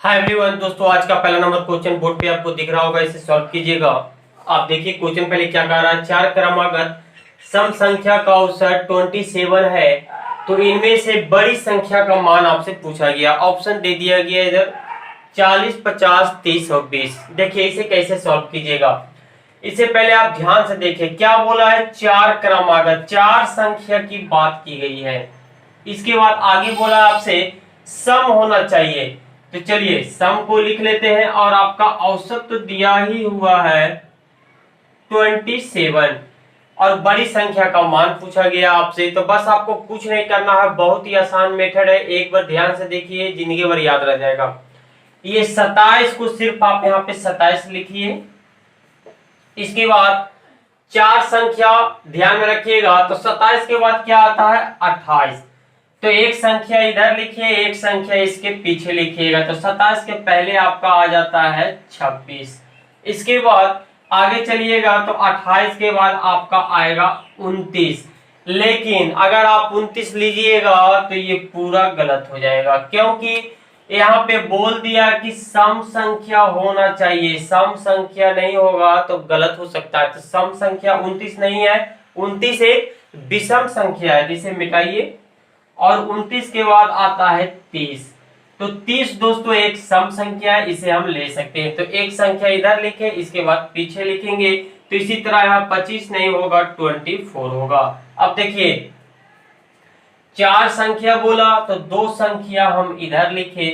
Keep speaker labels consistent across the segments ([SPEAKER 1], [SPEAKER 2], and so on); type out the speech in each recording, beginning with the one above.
[SPEAKER 1] Hi everyone दोस्तों, आज का पहला नंबर क्वेश्चन बोर्ड पे आपको दिख रहा होगा, इसे सॉल्व कीजिएगा। आप देखिए क्वेश्चन पहले क्या कह रहा है। चार क्रमागत सम संख्या का औसत 27 है, तो इनमें से बड़ी संख्या का मान आपसे पूछा गया। ऑप्शन दे दिया गया इधर 40, 50, 30 और 20। देखिए इसे कैसे सॉल्व कीजिएगा। इससे पहले आप ध्यान से देखिए क्या बोला है। चार क्रमागत, चार संख्या की बात की गई है। इसके बाद आगे बोला आपसे सम होना चाहिए, तो चलिए सम को लिख लेते हैं। और आपका औसत तो दिया ही हुआ है 27 और बड़ी संख्या का मान पूछा गया आपसे, तो बस आपको कुछ नहीं करना है। बहुत ही आसान मेथड है, एक बार ध्यान से देखिए, जिंदगी भर याद रह जाएगा। ये 27 को सिर्फ आप यहाँ पे 27 लिखिए। इसके बाद चार संख्या ध्यान में रखिएगा, तो 27 के बाद क्या आता है 28। तो एक संख्या इधर लिखिए, एक संख्या इसके पीछे लिखिएगा, तो 27 के पहले आपका आ जाता है 26। इसके बाद आगे चलिएगा तो 28 के बाद आपका आएगा 29। लेकिन अगर आप 29 लीजिएगा तो ये पूरा गलत हो जाएगा, क्योंकि यहाँ पे बोल दिया कि सम संख्या होना चाहिए। सम संख्या नहीं होगा तो गलत हो सकता है। तो सम संख्या 29 नहीं है, 29 एक विषम संख्या है, जिसे मिटाइए। और 29 के बाद आता है 30। तो 30 दोस्तों एक सम संख्या है, इसे हम ले सकते हैं। तो एक संख्या इधर लिखे, इसके बाद पीछे लिखेंगे, तो इसी तरह यहाँ 25 नहीं होगा, 24 होगा। अब देखिए चार संख्या बोला तो दो संख्या हम इधर लिखे,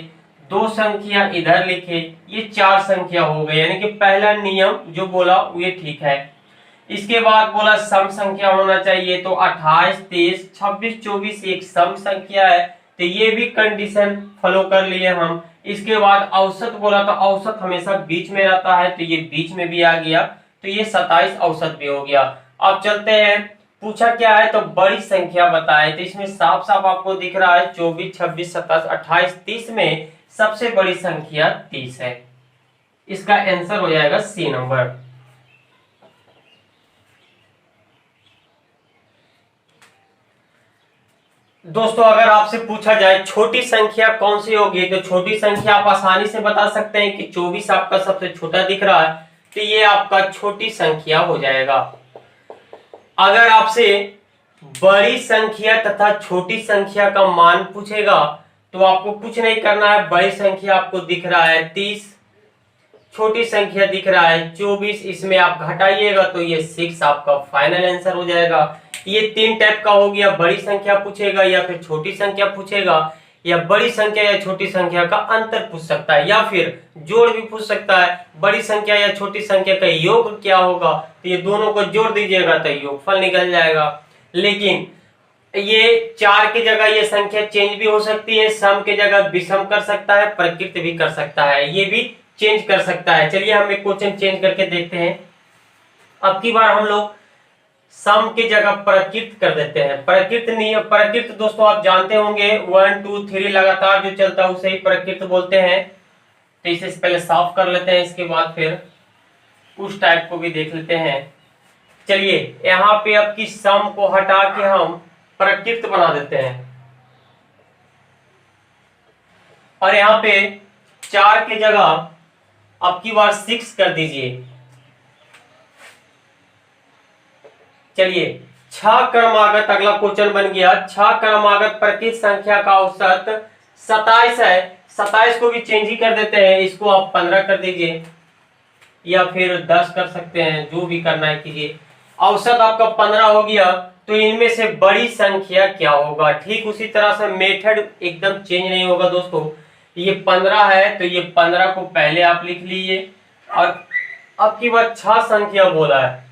[SPEAKER 1] दो संख्या इधर लिखे, ये चार संख्या हो गई। यानी कि पहला नियम जो बोला ये ठीक है। इसके बाद बोला सम संख्या होना चाहिए, तो 28, 23, 26, 24 एक सम संख्या है, तो ये भी कंडीशन फॉलो कर लिए हम। इसके बाद औसत बोला, तो औसत हमेशा बीच में रहता है, तो ये बीच में भी आ गया, तो ये 27 औसत भी हो गया। अब चलते हैं, पूछा क्या है, तो बड़ी संख्या बताए। तो इसमें साफ साफ आपको दिख रहा है 24, 26, 27, 28, 30 में सबसे बड़ी संख्या 30 है। इसका आंसर हो जाएगा सी नंबर। दोस्तों अगर आपसे पूछा जाए छोटी संख्या कौन सी होगी, तो छोटी संख्या आप आसानी से बता सकते हैं कि 24 आपका सबसे छोटा दिख रहा है, तो ये आपका छोटी संख्या हो जाएगा। अगर आपसे बड़ी संख्या तथा छोटी संख्या का मान पूछेगा, तो आपको कुछ नहीं करना है। बड़ी संख्या आपको दिख रहा है 30, छोटी संख्या दिख रहा है 24, इसमें आप घटाइएगा तो ये 6 आपका फाइनल आंसर हो जाएगा। ये तीन टाइप का हो गया, बड़ी संख्या पूछेगा या फिर छोटी संख्या पूछेगा, या बड़ी संख्या या छोटी संख्या का अंतर पूछ सकता है, या फिर जोड़ भी पूछ सकता है। बड़ी संख्या या छोटी संख्या का योग क्या होगा, तो ये दोनों को जोड़ दीजिएगा तो योगफल निकल जाएगा। लेकिन ये चार की जगह ये संख्या चेंज भी हो सकती है, सम की जगह विषम कर सकता है, प्रकृत भी कर सकता है, ये भी चेंज कर सकता है। चलिए हम एक क्वेश्चन चेंज करके देखते हैं। अब की बार हम लोग सम की जगह प्रकृत कर देते हैं। प्रकृत नियम, प्रकृत दोस्तों आप जानते होंगे 1 2 3 लगातार जो चलता है उसे ही प्रकृत बोलते हैं। तो इसे पहले साफ कर लेते हैं, इसके बाद फिर उस टाइप को भी देख लेते हैं। चलिए यहाँ पे अब की सम को हटा के हम प्रकृत बना देते हैं, और यहाँ पे 4 की जगह अब की बार 6 कर दीजिए। चलिए 6 क्रमागत अगला क्वेश्चन बन गया। 6 क्रमागत प्रकृत संख्या का औसत 27 है। 27 को भी चेंज ही कर देते हैं, इसको आप 15 कर दीजिए या फिर 10 कर सकते हैं, जो भी करना है कीजिए। औसत आपका 15 हो गया, तो इनमें से बड़ी संख्या क्या होगा। ठीक उसी तरह से मेथड एकदम चेंज नहीं होगा दोस्तों। ये 15 है, तो ये 15 को पहले आप लिख लीजिए, और अब की बार 6 संख्या बोला है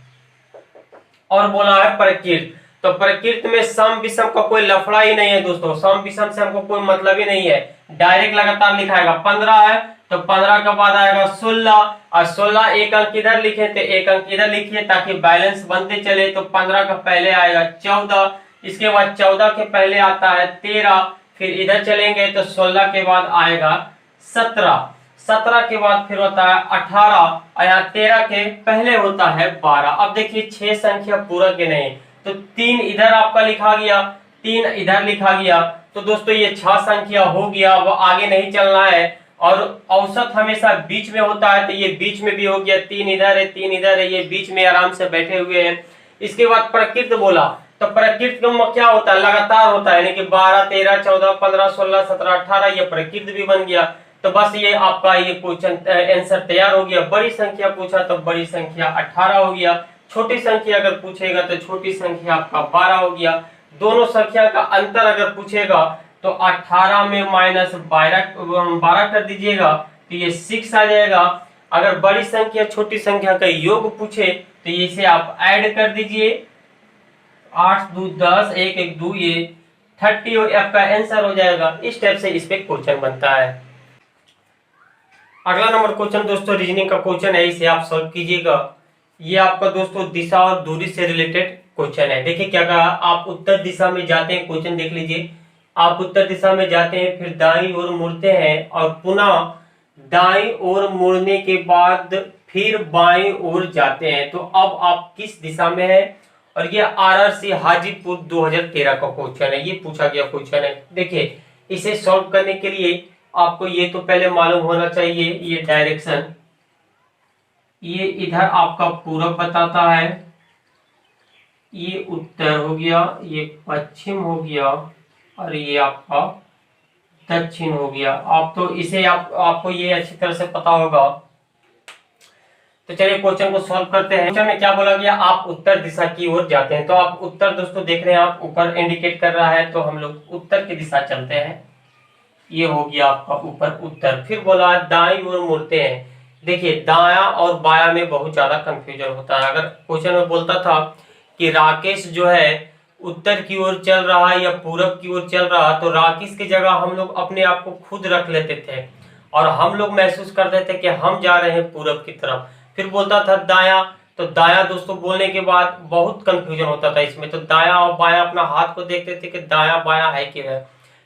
[SPEAKER 1] और बोला है प्रकृत। तो प्रकृत में सम विषम का कोई लफड़ा ही नहीं है दोस्तों। सम विषम से हमको कोई मतलब ही नहीं है, डायरेक्ट लगातार लिखाएगा। 15 है तो 15 के बाद आएगा 16, और 16 एक अंक इधर लिखे तो एक अंक इधर लिखिए, ताकि बैलेंस बनते चले। तो 15 का पहले आएगा 14, इसके बाद 14 के पहले आता है 13, फिर इधर चलेंगे तो 16 के बाद आएगा 17, 17 के बाद फिर होता है 18, और यहाँ 13 के पहले होता है 12। अब देखिए 6 संख्या पूरा के नहीं, तो 3 इधर आपका लिखा गया, 3 इधर लिखा गया। तो दोस्तों ये 6 संख्या हो गया, अब आगे नहीं चलना है। और औसत हमेशा बीच में होता है, तो ये बीच में भी हो गया, 3 इधर है 3 इधर है, ये बीच में आराम से बैठे हुए हैं। इसके बाद प्रकृत बोला, तो प्रकृत में क्या होता है, लगातार होता है, यानी कि 12 13 14 15 16 17 18, ये प्रकृत भी बन गया। तो बस ये आपका ये क्वेश्चन आंसर तैयार हो गया। बड़ी संख्या पूछा तो बड़ी संख्या 18 हो गया, छोटी संख्या अगर पूछेगा तो छोटी संख्या आपका 12 हो गया। दोनों संख्या का अंतर अगर पूछेगा तो 18 में माइनस 12 कर दीजिएगा तो ये 6 आ जाएगा। अगर बड़ी संख्या छोटी संख्या का योग पूछे तो इसे आप ऐड कर दीजिए, 8 2 10 1 1 2, ये 30 आपका आंसर हो जाएगा। इस टाइप से इस पे क्वेश्चन बनता है। अगला नंबर क्वेश्चन दोस्तों रीजनिंग का क्वेश्चन है, इसे आप सॉल्व कीजिएगा। ये आपका दोस्तों दिशा और दूरी से रिलेटेड क्वेश्चन है। देखिए क्या कहा, आप उत्तर दिशा में जाते हैं, क्वेश्चन देख लीजिए, आप उत्तर दिशा में जाते हैं, फिर दाईं ओर मुड़ते हैं और पुनः दाईं ओर मुड़ने के बाद फिर बाईं ओर जाते हैं, तो अब आप किस दिशा में हैं? और ये RRC हाजीपुर 2013 का क्वेश्चन है, ये पूछा गया क्वेश्चन है। देखिए इसे सॉल्व करने के लिए आपको ये तो पहले मालूम होना चाहिए, ये डायरेक्शन, ये इधर आपका पूरब बताता है, ये उत्तर हो गया, ये पश्चिम हो गया और ये आपका दक्षिण हो गया। आप तो इसे आपको ये अच्छी तरह से पता होगा। तो चलिए क्वेश्चन को सॉल्व करते हैं। क्वेश्चन में क्या बोला गया, आप उत्तर दिशा की ओर जाते हैं, तो आप उत्तर दोस्तों देख रहे हैं, आप ऊपर इंडिकेट कर रहा है, तो हम लोग उत्तर की दिशा चलते हैं, ये हो गया आपका ऊपर उत्तर। फिर बोला दाईं ओर मुड़ते हैं। देखिए दायां और बायां में बहुत ज्यादा कंफ्यूजन होता है। अगर क्वेश्चन में बोलता था कि राकेश जो है उत्तर की ओर चल रहा है या पूरब की ओर चल रहा, तो राकेश की जगह हम लोग अपने आप को खुद रख लेते थे और हम लोग महसूस करते थे कि हम जा रहे हैं पूरब की तरफ। फिर बोलता था दायां, तो दायां दोस्तों बोलने के बाद बहुत कंफ्यूजन होता था इसमें, तो दायां और बायां अपना हाथ को देखते थे कि दायां बायां है किधर,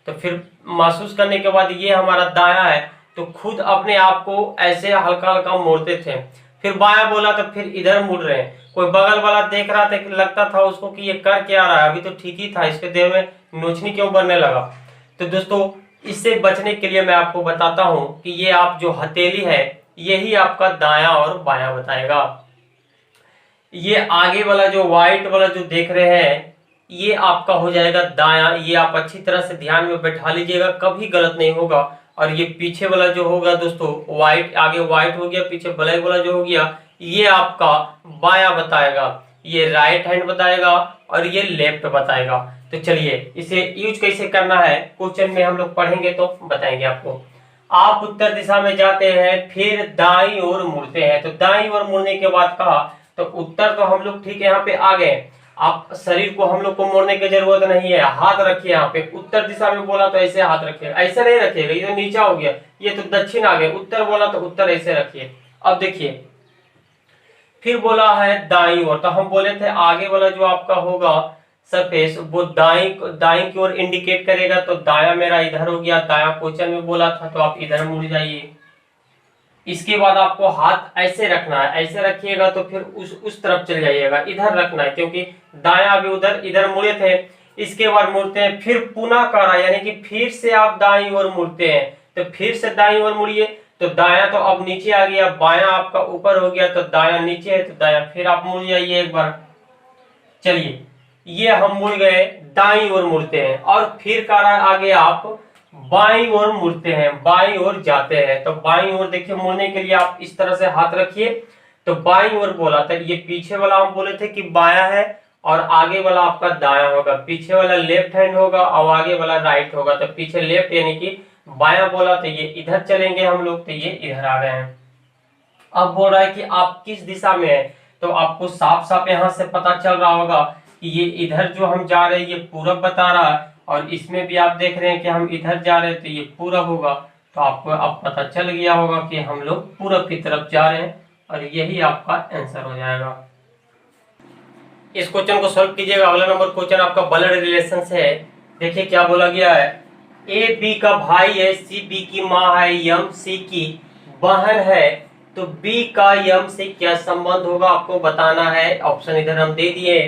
[SPEAKER 1] तो फिर महसूस करने के बाद ये हमारा दायां है, तो खुद अपने आप को ऐसे हल्का हल्का मोड़ते थे। फिर बायां बोला तो फिर इधर मुड़ रहे हैं, कोई बगल वाला देख रहा था, लगता था उसको कि ये कर क्या रहा है, अभी तो ठीक ही था, इसके देह में नोचनी क्यों बनने लगा। तो दोस्तों इससे बचने के लिए मैं आपको बताता हूं कि ये आप जो हथेली है यही आपका दायां और बायां बताएगा। ये आगे वाला जो व्हाइट वाला जो देख रहे हैं ये आपका हो जाएगा दायां, ये आप अच्छी तरह से ध्यान में बैठा लीजिएगा, कभी गलत नहीं होगा। और ये पीछे वाला जो होगा दोस्तों व्हाइट, आगे व्हाइट हो गया, पीछे ब्लैक वाला जो हो गया, ये आपका बायां बताएगा, ये राइट हैंड बताएगा और ये लेफ्ट बताएगा। तो चलिए इसे यूज कैसे करना है क्वेश्चन में हम लोग पढ़ेंगे तो बताएंगे आपको। आप उत्तर दिशा में जाते हैं, फिर दाईं ओर मुड़ते हैं, तो दाईं ओर मुड़ने के बाद कहा तो उत्तर तो हम लोग ठीक है यहाँ पे आ गए, आप शरीर को हम लोग को मोड़ने की जरूरत नहीं है, हाथ रखिए यहाँ पे। उत्तर दिशा में बोला तो ऐसे हाथ रखिए, ऐसे नहीं रखिएगा, ये तो नीचा हो गया, ये तो दक्षिण आ गया। उत्तर बोला तो उत्तर ऐसे रखिए। अब देखिए फिर बोला है दाईं ओर, तो हम बोले थे आगे वाला जो आपका होगा सरफेस वो दाईं की ओर इंडिकेट करेगा, तो दाया मेरा इधर हो गया, दाया क्वेश्चन में बोला था तो आप इधर मुड़ जाइए। इसके बाद आपको हाथ ऐसे रखना है, ऐसे रखिएगा तो फिर उस तरफ चल जाइएगा, इधर रखना है क्योंकि दाया अभी उधर इधर मुड़े थे। इसके बाद मुड़ते हैं, फिर पुनः करा यानी कि फिर से आप दाईं ओर मुड़ते हैं, तो फिर से दाईं ओर मुड़िए, तो दाया तो अब नीचे आ गया, बायां आपका ऊपर हो गया, तो दाया नीचे है, तो दाया फिर आप मुड़ जाइए एक बार। चलिए ये हम मुड़ गए, दाईं ओर मुड़ते हैं और फिर करा आगे आप बाईं ओर मुड़ते हैं, बाईं ओर जाते हैं। तो बाईं ओर देखिए मुड़ने के लिए आप इस तरह से हाथ रखिए, तो बाईं ओर बोला था, ये पीछे वाला हम बोले थे कि बायां है और आगे वाला आपका दायां होगा, पीछे वाला लेफ्ट हैंड होगा और आगे वाला राइट होगा, तो पीछे लेफ्ट यानी कि बायां बोला तो ये इधर चलेंगे हम लोग, तो ये इधर आ गए हैं। अब बोल रहा है कि आप किस दिशा में है, तो आपको साफ साफ यहाँ से पता चल रहा होगा कि ये इधर जो हम जा रहे हैं ये पूरब बता रहा है, और इसमें भी आप देख रहे हैं कि हम इधर जा रहे हैं तो ये पूरब होगा। तो आपको अब पता चल गया होगा कि हम लोग पूरब की तरफ जा रहे हैं और यही आपका आंसर हो जाएगा। इस क्वेश्चन को सॉल्व कीजिएगा। अगला नंबर क्वेश्चन आपका ब्लड रिलेशन से है। देखिए क्या बोला गया है, ए बी का भाई है, सी बी की माँ है, यम सी की बहन है, तो बी का यम से क्या संबंध होगा आपको बताना है। ऑप्शन इधर हम दे दिए।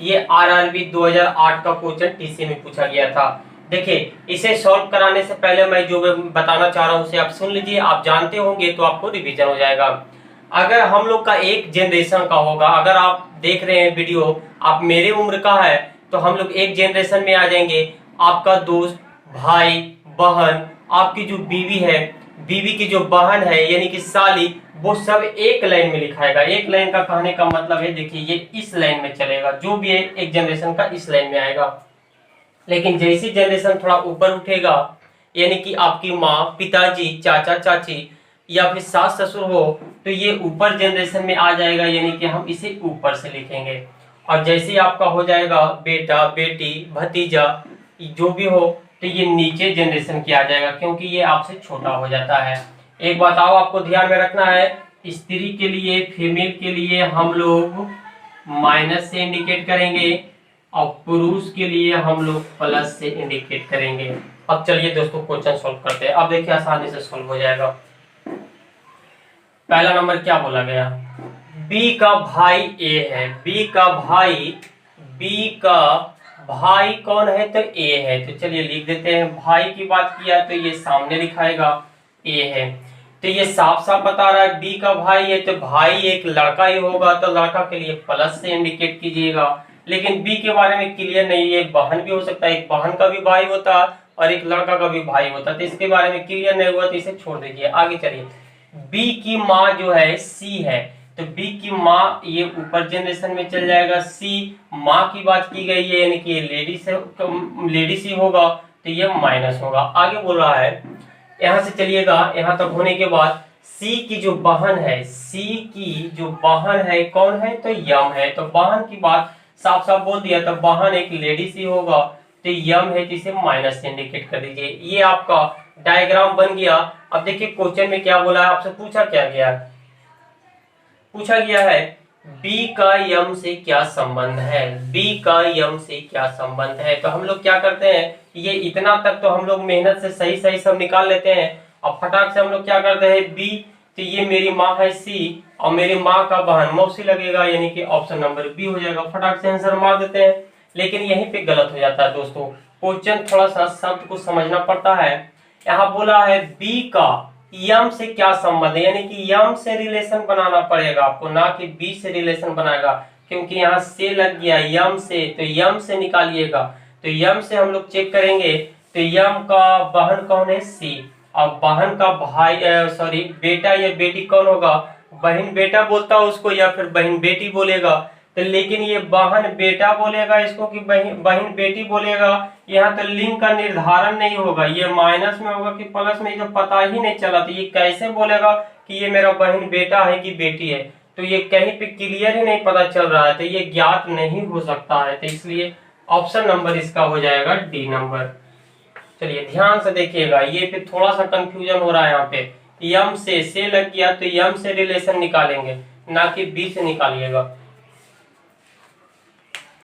[SPEAKER 1] ये आरआरबी 2008 का क्वेश्चन टीसी में पूछा गया था। देखिए, इसे सॉल्व कराने से पहले मैं जो बताना चाह रहा हूँ उसे आप सुन लीजिए, आप जानते होंगे तो आपको रिवीजन हो जाएगा। अगर हम लोग का एक जनरेशन का होगा, अगर आप देख रहे हैं वीडियो, आप मेरे उम्र का है, तो हम लोग एक जनरेशन में आ जाएंगे। आपका दोस्त, भाई, बहन, आपकी जो बीवी है, बीवी की जो बहन है यानी कि साली, वो सब एक लाइन में लिखाएगा। एक लाइन का कहने का मतलब है, देखिए ये इस लाइन में चलेगा, जो भी है एक जनरेशन का इस लाइन में आएगा। लेकिन जैसी जनरेशन थोड़ा ऊपर उठेगा, यानी कि आपकी माँ, पिताजी, चाचा, चाची या फिर सास ससुर हो, तो ये ऊपर जनरेशन में आ जाएगा, यानी कि हम इसे ऊपर से लिखेंगे। और जैसे आपका हो जाएगा बेटा, बेटी, भतीजा, जो भी हो, तो ये नीचे जनरेशन की आ जाएगा, क्योंकि ये आपसे छोटा हो जाता है। एक बात और आपको ध्यान में रखना है, स्त्री के लिए, फीमेल के लिए हम लोग माइनस से इंडिकेट करेंगे और पुरुष के लिए हम लोग प्लस से इंडिकेट करेंगे। अब चलिए दोस्तों क्वेश्चन सॉल्व करते हैं। अब देखिए आसानी से सॉल्व हो जाएगा। पहला नंबर क्या बोला गया, बी का भाई ए है, बी का भाई कौन है, तो ए है। तो चलिए लिख देते हैं, भाई की बात किया तो ये सामने लिखाएगा ए है। तो ये साफ साफ बता रहा है बी का भाई है, तो भाई एक लड़का ही होगा, तो लड़का के लिए प्लस से इंडिकेट कीजिएगा। लेकिन बी के बारे में क्लियर नहीं है, बहन भी हो सकता है, एक बहन का भी भाई होता और एक लड़का का भी भाई होता, तो इसके बारे में क्लियर नहीं हुआ तो इसे छोड़ दीजिए। आगे चलिए, बी की माँ जो है सी है, तो बी की माँ ये ऊपर जनरेशन में चल जाएगा। सी माँ की बात की गई है, यानी कि लेडीज ही होगा, तो ये माइनस होगा। आगे बोल रहा है, यहां से चलिएगा, यहां तक होने के बाद सी की जो बहन है, सी की जो बहन है कौन है, तो यम है। तो बहन की बात साफ साफ बोल दिया, तो बहन एक लेडीज ही होगा, तो यम है, तो इसे माइनस से इंडिकेट कर दीजिए। ये आपका डायग्राम बन गया। अब देखिए क्वेश्चन में क्या बोला है, आपसे पूछा क्या गया, पूछा गया है बी का यम से क्या संबंध है, बी का यम से क्या संबंध है। तो हम लोग क्या करते हैं, ये इतना तक तो हम लोग मेहनत से सही सही सब निकाल लेते हैं, और फटाक से हम लोग क्या करते हैं, बी, तो ये मेरी माँ है सी, और मेरी माँ का बहन मौसी लगेगा, यानी कि ऑप्शन नंबर बी हो जाएगा। फटाक से आंसर मार देते हैं, लेकिन यहीं पे गलत हो जाता है दोस्तों। क्वेश्चन थोड़ा सा शब्द को समझना पड़ता है। यहाँ बोला है बी का यम से क्या संबंध है, यानी कि यम से रिलेशन बनाना पड़ेगा आपको, ना कि बी से रिलेशन बनाएगा, क्योंकि यहाँ से लग गया यम से, तो यम से निकालिएगा। तो यम से हम लोग चेक करेंगे, तो यम का बहन कौन है, सी, और बहन का भाई सॉरी बेटा या बेटी कौन होगा, बहन बेटा बोलता है उसको, या फिर बहन बेटी बोलेगा। तो लेकिन ये बहन बेटा बोलेगा इसको कि बहन बेटी बोलेगा, यहाँ तो लिंग का निर्धारण नहीं होगा, ये माइनस में होगा कि प्लस में, जो पता ही नहीं चला, तो ये कैसे बोलेगा कि ये मेरा बहन बेटा है कि बेटी है, तो ये कहीं पे क्लियर ही नहीं पता चल रहा है, तो ये ज्ञात नहीं हो सकता है। तो इसलिए ऑप्शन नंबर इसका हो जाएगा डी नंबर। चलिए ध्यान से देखिएगा, ये फिर थोड़ा सा कंफ्यूजन हो रहा है यहाँ पे, यम से लग गया तो यम से रिलेशन निकालेंगे, ना कि बी से निकालिएगा।